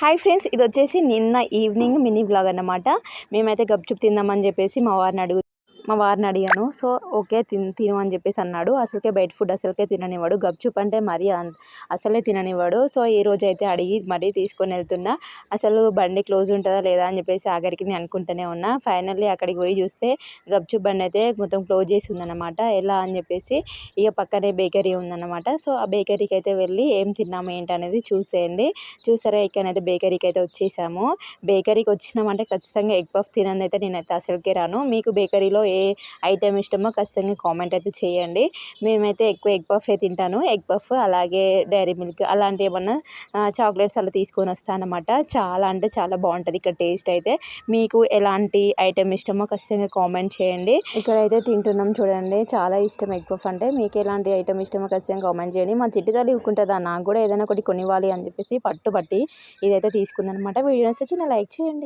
Hi friends, ఇది వచ్చేసి నిన్న ఈవినింగ్ మినీ బ్లాగ్ అన్నమాట. మేమైతే గప్చుప్ తిందామని చెప్పేసి మా వారిని అడిగాను. సో ఓకే తిను అని చెప్పేసి అన్నాడు. అసలుకే బయట ఫుడ్ అసలుకే తిననివాడు. గప్చుప్ అంటే మరీ అసలే తిననివాడు. సో ఈ రోజు అయితే అడిగి మరీ తీసుకొని వెళ్తున్నా. అసలు బండి క్లోజ్ ఉంటుందా లేదా అని చెప్పేసి ఆఖరికి నేను అనుకుంటూనే ఉన్నా. ఫైనల్లీ అక్కడికి పోయి చూస్తే గప్చుప్ బండి అయితే మొత్తం క్లోజ్ చేసి ఉందన్నమాట. ఎలా అని చెప్పేసి ఇక పక్కనే బేకరీ ఉందన్నమాట. సో ఆ బేకరీకి అయితే వెళ్ళి ఏం తిన్నాము ఏంటి అనేది చూసేయండి. చూసారా, ఇక్కడైతే బేకరీకి అయితే వచ్చేసాము. బేకరీకి వచ్చినామంటే ఖచ్చితంగా ఎగ్ పఫ్ తినంది అయితే నేనైతే అసలుకే రాను. మీకు బేకరీలో ఏ ఐటెం ఇష్టమో ఖచ్చితంగా కామెంట్ అయితే చేయండి. మేమైతే ఎక్కువ ఎగ్ పఫ్ తింటాను. ఎగ్ పఫ్ అలాగే డైరీ మిల్క్ అలాంటి ఏమన్నా చాక్లెట్స్ అలా తీసుకొని వస్తాను అనమాట. చాలా అంటే చాలా బాగుంటుంది ఇక్కడ టేస్ట్ అయితే. మీకు ఎలాంటి ఐటెం ఇష్టమో ఖచ్చితంగా కామెంట్ చేయండి. ఇక్కడైతే తింటున్నాం చూడండి, చాలా ఇష్టం ఎగ్ పఫ్ అంటే. మీకు ఎలాంటి ఐటెం ఇష్టమో ఖచ్చితంగా కామెంట్ చేయండి. మా చిట్టి తల్లి ఊరుకుంటుందా, నాకు కూడా ఏదైనా ఒకటి కొనివ్వాలి అని చెప్పేసి పట్టుబట్టి ఇదైతే తీసుకుందనమాట. వీడియో నచ్చితే చిన్న లైక్ చేయండి.